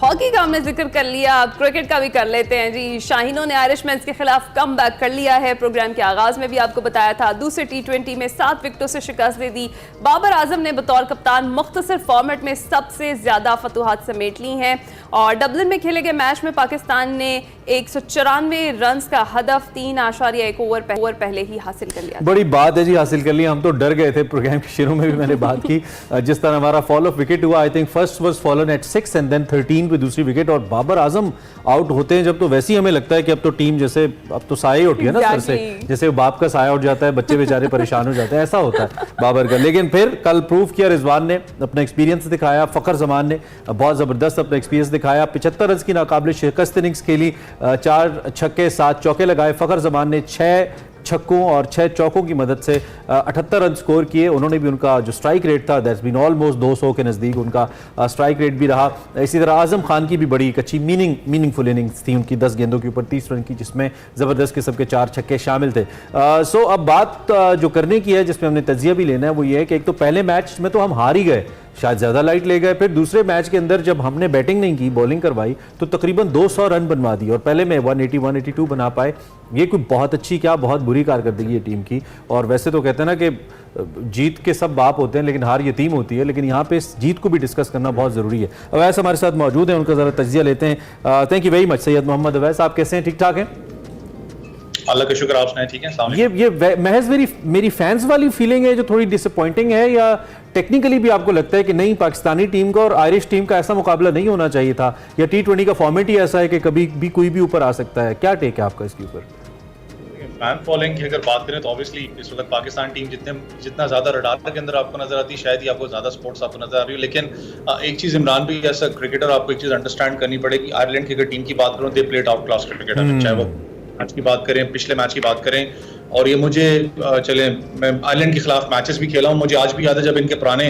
Hockey का हमने जिक्र कर लिया, अब क्रिकेट का भी कर लेते हैं जी। शाहीनों ने आयरिशमैन्स के खिलाफ कम बैक कर लिया है। प्रोग्राम के आगाज में भी आपको बताया था, दूसरे T20 में 7 विकेटों से शिकस्त दे दी। बाबर आजम ने बतौर कप्तान मुख्तसर फॉर्मेट में सबसे ज्यादा फतुहात समेट ली हैं और डबलिन में खेले गए मैच में पाकिस्तान ने 194 रन का हदफ 3.1 ओवर पहले ही हासिल कर लिया। बड़ी बात है जी, हासिल कर लिया। हम तो डर गए थे, प्रोग्राम के शुरू में भी मैंने बात की, जिस तरह हमारा फॉल ऑफ विकेट हुआ। I think first was fallen at 6 and then 13 पे दूसरी विकेट, और बाबर आजम आउट होते हैं जब तो वैसे ही हमें लगता है कि अब तो टीम जैसे अब तो साया उठ गया ना सर से, जैसे बाप का साया उठ जाता है, बच्चे बेचारे परेशान हो जाते हैं, ऐसा होता है बाबर का। लेकिन फिर कल प्रूव किया रिजवान ने, अपना एक्सपीरियंस दिखाया। फखर जमान ने बहुत जबरदस्त अपना एक्सपीरियंस दिखाया। 75 रन की नाकाबिल शिकस्त इनिंग्स खेली, 4 छक्के 7 चौके लगाए। फखर जमान ने 6 छक्कों और 6 चौकों की मदद से 78 रन स्कोर किए। उन्होंने भी, उनका जो स्ट्राइक रेट था दैट्स बीन ऑलमोस्ट 200 के नज़दीक उनका स्ट्राइक रेट भी रहा। इसी तरह आजम खान की भी बड़ी एक अच्छी मीनिंगफुल इनिंग्स थी उनकी, 10 गेंदों के ऊपर 30 रन की, जिसमें ज़बरदस्त किस्म के 4 छक्के शामिल थे। सो अब बात जो करने की है, जिसमें हमने तजिया भी लेना है, वो ये है कि एक तो पहले मैच में तो हम हार ही गए, शायद ज़्यादा लाइट ले गए। फिर दूसरे मैच के अंदर जब हमने बैटिंग नहीं की, बॉलिंग करवाई, तो तकरीबन 200 रन बनवा दी और पहले में 180 182 बना पाए। ये कोई बहुत अच्छी क्या बहुत बुरी कारकर्दगी है टीम की। और वैसे तो कहते हैं ना कि जीत के सब बाप होते हैं लेकिन हार यतीम होती है, लेकिन यहाँ पे इस जीत को भी डिस्कस करना बहुत ज़रूरी है। अवैस हमारे साथ मौजूद हैं, उनका ज़रा तजिया लेते हैं। Thank you very much Syed Mohammad Awais, आप कैसे हैं? ठीक ठाक हैं? अल्लाह का शुक्र, आप सुनाएं ठीक है? ये महज मेरी फैंस वाली फीलिंग है जो थोड़ी डिसअपॉइंटिंग है, या टेक्निकली भी आपको लगता है कि नहीं, पाकिस्तानी टीम का और आयरिश टीम का ऐसा मुकाबला नहीं होना चाहिए था, या T20 का फॉर्मेट ही ऐसा है कि कभी भी कोई भी ऊपर आ सकता है? क्या टेक है आपका इसके ऊपर? फैन फॉलोइंग की अगर बात करें तो ऑब्वियसली इस वक्त पाकिस्तान टीम जितना ज्यादा रडार के अंदर आपको नजर आती है, शायद ही आपको ज्यादा स्पोर्ट्स आपको नजर आ रही है। लेकिन एक चीज इमरान भी ऐसा क्रिकेटर, आपको एक चीज अंडरस्टैंड करनी पड़ेगी। आयरलैंड की अगर टीम की बात करूं, they played out class cricketer, चाहे वो मैच की बात करें, पिछले मैच की बात करें। और ये मुझे चले, मैं आयरलैंड के खिलाफ मैचेस भी खेला हूँ, मुझे आज भी याद है जब इनके पुराने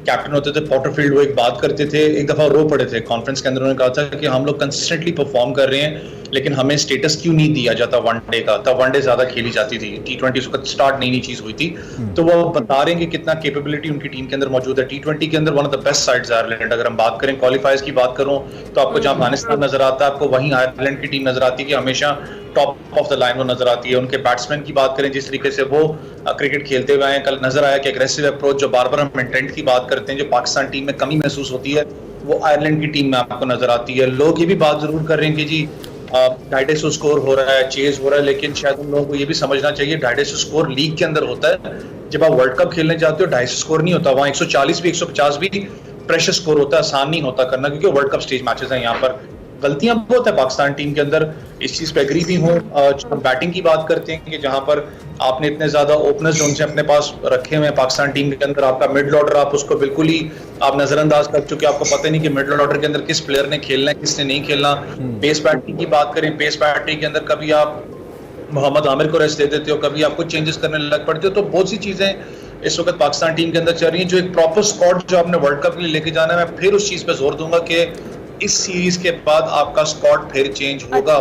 कैप्टन होते थे पॉटरफील्ड, वो एक बात करते थे, एक दफा रो पड़े थे कॉन्फ्रेंस के अंदर, उन्होंने कहा था कि हम लोग कंसिस्टेंटली परफॉर्म कर रहे हैं लेकिन हमें स्टेटस क्यों नहीं दिया जाता वनडे का। तब वनडे ज्यादा खेली जाती थी, T20 उसका स्टार्ट नई चीज हुई थी। तो वो बता रहे हैं कि कितना कैपेबिलिटी उनकी टीम के अंदर मौजूद है। T20 के अंदर one of the best sides Ireland. अगर हम बात करें क्वालिफायर्स की बात करूं तो आपको जहां अफगानिस्तान नजर आता है, आपको वहीं आयरलैंड की टीम नजर आती है कि हमेशा टॉप ऑफ द लाइन वो नजर आती है। उनके बैट्समैन की बात करें, जिस तरीके से वो क्रिकेट खेलते हुए आए, कल नजर आया कि एग्रेसिव अप्रोच, जो बार बार हम इंटेंट की बात करते हैं, जो पाकिस्तान टीम में कमी महसूस होती है, वो आयरलैंड की टीम में आपको नजर आती है। लोग ये भी बात जरूर कर रहे हैं कि जी 250 स्कोर हो रहा है, चेज हो रहा है, लेकिन शायद उन लोगों को ये भी समझना चाहिए 250 स्कोर लीग के अंदर होता है। जब आप वर्ल्ड कप खेलने जाते हो 250 स्कोर नहीं होता, वहाँ 140 भी 150 भी प्रेशर स्कोर होता है, आसान नहीं होता करना, क्योंकि वर्ल्ड कप स्टेज मैचेस हैं। यहाँ पर गलतियां बहुत है पाकिस्तान टीम के अंदर, इस चीज पे एग्री भी हूँ। बैटिंग की बात करते हैं कि जहां पर आपने इतने ज्यादा ओपनर्स जो उनसे अपने पास रखे हुए हैं पाकिस्तान टीम के अंदर, आपका मिडल ऑर्डर आप उसको बिल्कुल ही आप नजरअंदाज कर चुके, आपको पता नहीं कि मिडल ऑर्डर के अंदर किस प्लेयर ने खेलना है, किसने नहीं खेलना। पेस बैटिंग की बात करें, पेस बैटिंग के अंदर कभी आप मोहम्मद आमिर को रेस्ट दे देते हो, कभी आपको चेंजेस करने लग पड़ते हो। तो बहुत सी चीजें इस वक्त पाकिस्तान टीम के अंदर चल रही है। जो एक प्रॉपर स्क्वाड जो आपने वर्ल्ड कप के लिए लेके जाना है, मैं फिर उस चीज पे जोर दूंगा कि इस सीरीज के बाद आपका स्क्वाड फिर चेंज होगा।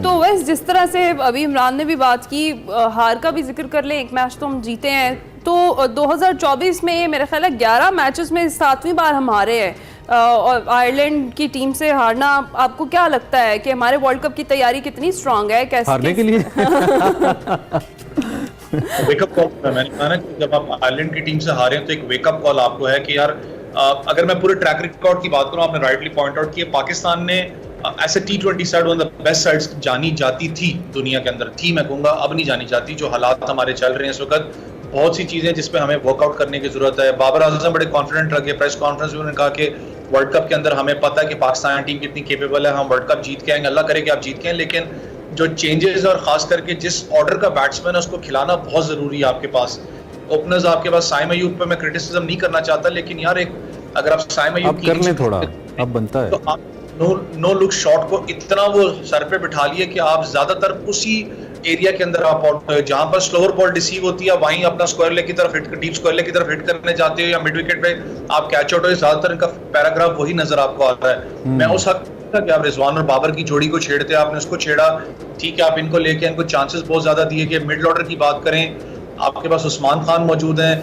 तो वैसे जिस तरह से अभी इमरान ने भी बात की, हार का भी जिक्र कर लें, एक मैच तो हम जीते हैं, तो 2024 में मेरा ख्याल है 11 मैचेस में 7वीं बार हम हारे हैं। और आयरलैंड की टीम से हारना, आपको क्या लगता है कि हमारे वर्ल्ड कप की तैयारी कितनी स्ट्रांग है? कैसे हारने के लिए वेकअप कॉल मैंने कहा ना, जब आप आयरलैंड की टीम से हारे तो एक वेकअप कॉल आपको है कि यार, अगर मैं पूरे ट्रैक रिकॉर्ड की बात करूं, आपने राइटली पॉइंट आउट किया, पाकिस्तान ने ऐसे T20 side one of the best sides जानी जाती थी दुनिया के अंदर, थी मैं कहूंगा, अब नहीं जानी जाती। जो हालात हमारे चल रहे हैं इस वक्त, बहुत सी चीजें जिस पे हमें वर्कआउट करने की जरूरत है। बाबर आजम बड़े कॉन्फिडेंट लगे, प्रेस कॉन्फ्रेंस में उन्होंने कहा कि वर्ल्ड कप के अंदर हमें पता है कि पाकिस्तान टीम कितनी केपेबल है, हम वर्ल्ड कप जीत के आएंगे, अल्लाह करे कि आप जीत के आए, लेकिन जो चेंजेस और खास करके जिस ऑर्डर का बैट्समैन है उसको खिलाना बहुत जरूरी है आपके पास। ओपनर्स आपके पास, साइम अयूब पे मैं क्रिटिसिज्म नहीं करना चाहता, लेकिन यार एक अगर आप साइम अयूब की कर लें थोड़ा, अब बनता है, तो आप नो लुक शॉट को इतना वो सर पे बिठा लिए कि आप ज्यादातर उसी एरिया के अंदर आप जहां पर स्लोअर बॉल रिसीव होती है वहीं अपना स्क्वायर लेग की तरफ हिट, डीप स्क्वायर लेग की तरफ हिट करने जाते हो, या मिड विकेट पे आप कैच आउट हो, ज्यादातर इनका पैराग्राफ वही नजर आपको आता है। मैं उस हक कि आप रिजवान और बाबर की जोड़ी को छेड़ते, आपने उसको छेड़ा, ठीक है, आप इनको लेके इनको चांसेस बहुत ज्यादा दिए। कि मिडल ऑर्डर की बात करें, आपके पास उस्मान खान मौजूद हैं,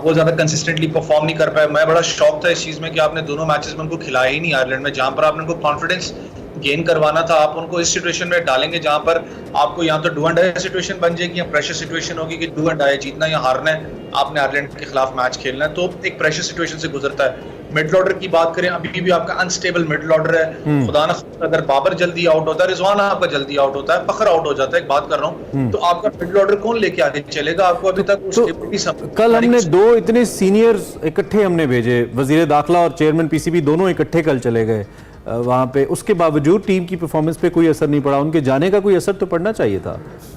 वो ज्यादा कंसिस्टेंटली परफॉर्म नहीं कर पाए। मैं बड़ा शौक था इस चीज में कि आपने दोनों मैचेस में उनको खिलाया ही नहीं आयरलैंड में, जहां पर आपने उनको कॉन्फिडेंस गेन करवाना था। आप उनको इस सिचुएशन में डालेंगे जहां पर आपको या तो डू एंड डाई सिचुएशन बन जाएगी या प्रेशर सिचुएशन होगी कि डू एंड डाई, जीतना या हारना है, आपने आयरलैंड के खिलाफ मैच खेलना है। तो एक प्रेशर सिचुएशन से गुजरता है। मिडल ऑर्डर की बात करें, अभी भी आपका अनस्टेबल मिडल ऑर्डर है। खुदा ना अगर बाबर जल्दी आउट होता है, रिजवान आपका जल्दी आउट होता है, फखर आउट हो जाता है, एक बात कर रहा हूँ, तो आपका मिडल ऑर्डर कौन लेके आगे चलेगा? आपको अभी तक कल हमने दो इतने सीनियर्स इकट्ठे हमने भेजे, वजीर दाखिला और चेयरमैन पीसीबी दोनों इकट्ठे कल चले गए वहाँ पे, उसके बावजूद टीम की परफॉर्मेंस पे कोई असर नहीं पड़ा। उनके जाने का कोई असर तो पड़ना चाहिए था।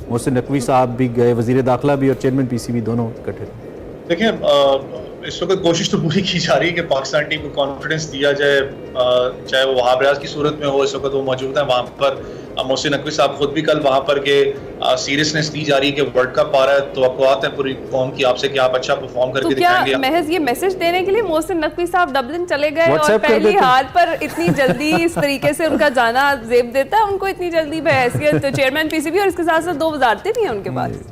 मोहसिन नकवी साहब भी गए, वजीर दाखिला भी और चेयरमैन पीसीबी दोनों इकट्ठे। देखिए, इस वक्त कोशिश तो पूरी की जा रही है कि पाकिस्तान टीम को कॉन्फिडेंस दिया जाए, चाहे वो वहाब रियाज की सूरत में हो। इस वक्त वो मौजूद है वहाँ पर। मोहसिन नकवी साहब खुद भी कल वहाँ पर के सीरियसनेस दी जा रही है कि वर्ल्ड कप आ रहा है, तो आपको आते हैं पूरी कौम की आपसे कि आप अच्छा परफॉर्म करके तो दिखाएंगे। क्या महज ये मैसेज देने के लिए मोहसिन नकवी साहब डबलिन चले गए और पहली हार पर इतनी जल्दी इस तरीके से उनका जाना जेब देता है उनको? इतनी जल्दी बहसियत तो चेयरमैन पीसीबी और इसके साथ साथ 2 वजारतें भी हैं उनके पास।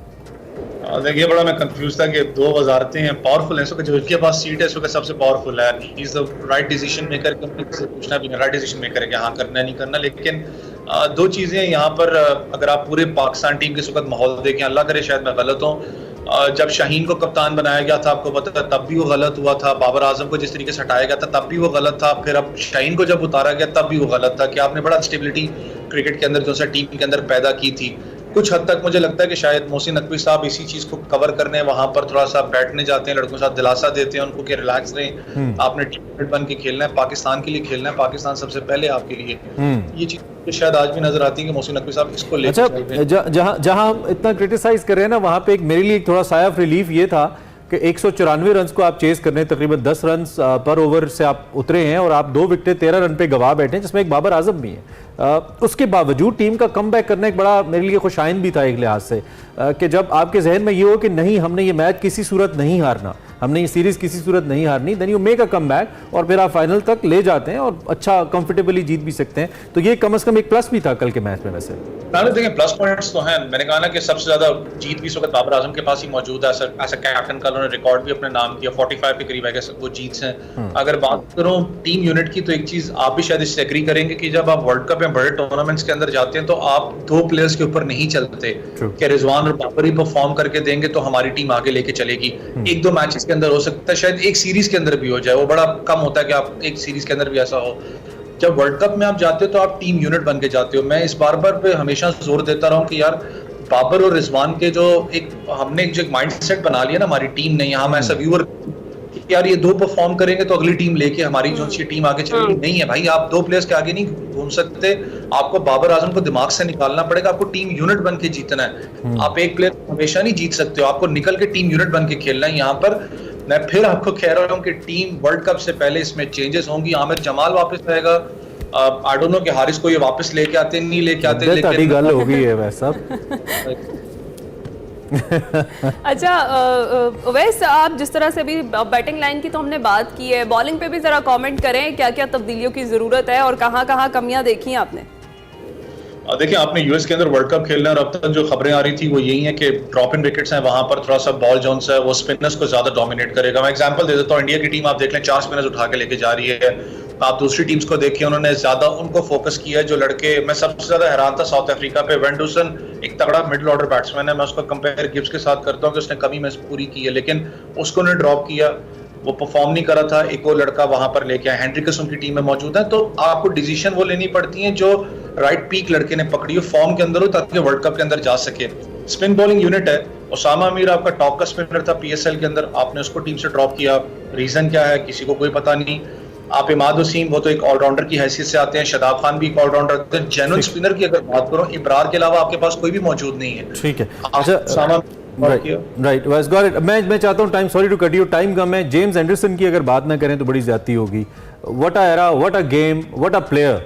देखिए, बड़ा मैं कंफ्यूज था कि 2 वजारतें हैं, पावरफुल है, जो इनके पास सीट है इस वक्त सबसे पावरफुल है। He is the right decision maker, से पूछना भी राइट डिसीजन मेकर है कि हाँ करना है नहीं करना। लेकिन 2 चीजें यहाँ पर, अगर आप पूरे पाकिस्तान टीम के इस वक्त माहौल देखें, अल्लाह करे शायद मैं गलत हूँ, जब शाहीन को कप्तान बनाया गया था आपको पता था तब भी वो गलत हुआ था। बाबर आजम को जिस तरीके से हटाया गया था तब भी वो गलत था। फिर अब शाहीन को जब उतारा गया तब भी वो गलत था कि आपने बड़ा स्टेबिलिटी क्रिकेट के अंदर जो सा टीम के अंदर पैदा की थी। कुछ हद तक मुझे लगता है कि शायद मोहसिन नकवी साहब इसी चीज को कवर करने वहां पर थोड़ा सा बैठने जाते हैं, लड़कों के साथ दिलासा देते हैं उनको कि रिलैक्स रहें, आपने टीम बन के खेलना है, पाकिस्तान के लिए खेलना है, पाकिस्तान सबसे पहले आपके लिए। ये चीज शायद आज भी नजर आती है कि मोहसिन नकवी साहब इसको लेकर जहां हम इतना क्रिटिसाइज कर रहे हैं ना, वहां पे एक मेरे लिए थोड़ा साया ऑफ रिलीफ ये था कि 194 रन को आप चेस करने, तकरीबन 10 रन पर ओवर से आप उतरे हैं और आप 2 विकेटें 13 रन पे गवा बैठे हैं, जिसमें एक बाबर आजम भी है। उसके बावजूद टीम का कमबैक करना एक बड़ा मेरे लिए खुशाइन भी था एक लिहाज से, कि जब आपके जहन में ये हो कि नहीं हमने ये मैच किसी सूरत नहीं हारना, हमने ये सीरीज किसी सूरत नहीं हारनी, then you make a comeback और फिर आप फाइनल तक ले जाते हैं और अच्छा कंफर्टेबली जीत भी सकते हैं। तो ये कम से कम एक प्लस भी था कल के मैच में। वैसे देखें, प्लस पॉइंट्स तो हैं। मैंने कहा ना कि सबसे ज्यादा जीत भी इस वक्त बाबर आजम के पास ही मौजूद है। ऐसा कैप्टन का उन्होंने रिकॉर्ड भी अपने नाम किया, 45 के करीब है वो जीत हैं। अगर बात करूं टीम यूनिट की, तो एक चीज आप भी शायद इससे एग्री करेंगे कि जब आप वर्ल्ड कप या बड़े टूर्नामेंट्स के अंदर जाते हैं तो आप 2 प्लेयर्स के ऊपर नहीं चलते कि रिजवान और बाबर ही परफॉर्म करके देंगे तो हमारी टीम आगे लेके चलेगी। 1-2 मैचेस के अंदर हो सकता है, शायद एक सीरीज के अंदर भी हो जाए, वो बड़ा कम होता है कि आप एक सीरीज के अंदर भी ऐसा हो। जब वर्ल्ड कप में आप जाते हो तो आप टीम यूनिट बन के जाते हो। मैं इस बार पे हमेशा जोर देता रहा हूं कि यार बाबर और रिजवान के जो हमने एक माइंडसेट बना लिया ना हमारी टीम ने, यहाँ मैं ऐसा व्यूअर यार ये 2 परफॉर्म करेंगे तो अगली टीम लेके हमारी जो सी टीम आगे चलेगी। नहीं है भाई, आप 2 प्लेयर्स के आगे नहीं घूम सकते, आपको बाबर आजम को दिमाग से निकालना पड़ेगा, आपको टीम यूनिट बन के जीतना है। आप एक प्लेयर हमेशा नहीं जीत सकते हो, आपको निकल के टीम यूनिट बन के खेलना है। यहाँ पर मैं फिर आपको कह रहा हूँ कि टीम वर्ल्ड कप से पहले इसमें चेंजेस होंगी। आमिर जमाल वापस आएगा, आई डोंट नो कि हारिस को ये वापस लेके आते नहीं लेके आते, लेकिन गल हो गई है वैसा। अच्छा वैसे आप जिस तरह से अभी बैटिंग लाइन की तो हमने बात की है, बॉलिंग पे भी जरा कमेंट करें, क्या क्या तब्दीलियों की जरूरत है और कहाँ कमियां देखी आपने? देखिए, आपने यूएस के अंदर वर्ल्ड कप खेलना है और अब तक जो खबरें आ रही थी वो यही है कि ड्रॉप इन विकेट्स हैं, वहां पर थोड़ा सा बॉल जोन्स है वो स्पिनर्स को ज्यादा डोमिनेट करेगा। मैं एग्जांपल दे देता हूँ, इंडिया की टीम आप देख लें 4 स्पिनर्स उठा के लेके जा रही है। आप दूसरी टीम्स को देखिए, उन्होंने ज्यादा उनको फोकस किया है जो लड़के, मैं सबसे ज्यादा हैरान था साउथ अफ्रीका पे, वेंडुसन एक तगड़ा मिडिल ऑर्डर बैट्समैन है, मैं उसको कंपेयर गिब्स के साथ करता हूँ कि उसने कमी में पूरी की है, लेकिन उसको उन्होंने ड्रॉप किया, वो परफॉर्म नहीं कर रहा था। एक और लड़का वहां पर लेके आया, हेनरिकस उनकी टीम में मौजूद है। तो आपको डिसीजन वो लेनी पड़ती है जो राइट पीक लड़के ने पकड़ी हो, फॉर्म के अंदर हो, ताकि वर्ल्ड कप के अंदर जा सके। स्पिन बॉलिंग यूनिट है, उसामा अमीर आपका टॉप का स्पिनर था पीएसएल के अंदर, आपने उसको टीम से ड्रॉप किया, रीजन क्या है किसी को कोई पता नहीं। आप इमाद वसीम, वो तो एक ऑलराउंडर की हैसियत से आते हैं, शदाब खान भी एक ऑलराउंडर थे। जेन्युइन स्पिनर की अगर बात करो, इब्रार के अलावा आपके पास कोई भी मौजूद नहीं है। ठीक है, अच्छा राइट, मैं चाहता हूँ time, sorry to cut you, time कम है। जेम्स एंडरसन की अगर बात ना करें तो बड़ी ज्यादती होगी। What a era, what a game, what a player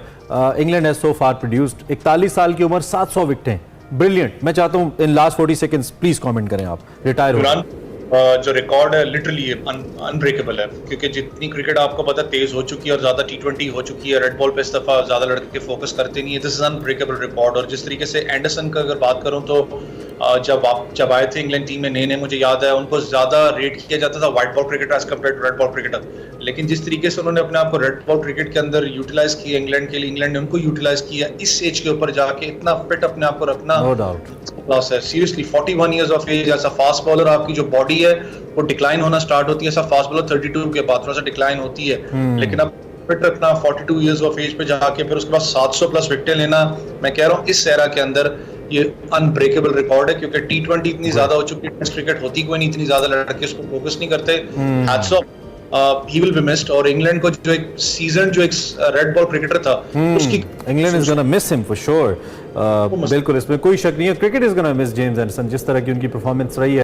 England has so far produced. 41 साल की उम्र, 700 विकेटें, ब्रिलियंट। मैं चाहता हूँ in last 40 seconds please comment करें आप, रिटायर हो। जो रिकॉर्ड है लिटरली अनब्रेकेबल है, क्योंकि जितनी क्रिकेट आपको पता तेज हो चुकी है और ज्यादा T20 हो चुकी है, रेड बॉल पे इस दफा ज्यादा लड़के फोकस करते नहीं है, दिस इज अनब्रेकेबल रिकॉर्ड। और जिस तरीके से एंडरसन का अगर बात करूं तो जब आए थे इंग्लैंड टीम में नए मुझे याद है उनको ज्यादा रेट किया जाता था white ball cricketer as compare to red ball cricketer. लेकिन जिस तरीके से उन्होंने अपने आप को रेड बॉल क्रिकेट के अंदर यूटिलाइज किया इंग्लैंड के लिए, इंग्लैंड ने उनको यूटिलाइज किया इस एज के ऊपर जाके, इतना फिट अपने आप को रखना नो डाउट लॉस है। सीरियसली 41 इयर्स ऑफ एज, ऐसा फास्ट बॉलर आपकी जो बॉडी है वो डिक्लाइन होना स्टार्ट होती है, ऐसा फास्ट बॉलर 32 के बाद थोड़ा सा डिक्लाइन होती है, लेकिन अब फिट रखना 42 इयर्स ऑफ एज पे जाके फिर उसके बाद 700 प्लस विकेटें लेना, मैं कह रहा हूँ इस एरा के अंदर ये अनब्रेकेबल रिकॉर्ड है, क्योंकि टी20 इतनी ज्यादा हो चुकी है, टेस्ट क्रिकेट होती कोई नहीं, इतनी ज्यादा लड़के उसको फोकस नहीं करते। Hats off, he will be missed. और इंग्लैंड को जो एक सीजन जो एक रेड बॉल क्रिकेटर था उसकी England is gonna miss him for sure, बिल्कुल इसमें कोई शक नहीं है। Cricket is gonna miss James Anderson, जिस तरह की उनकी परफॉर्मेंस रही है।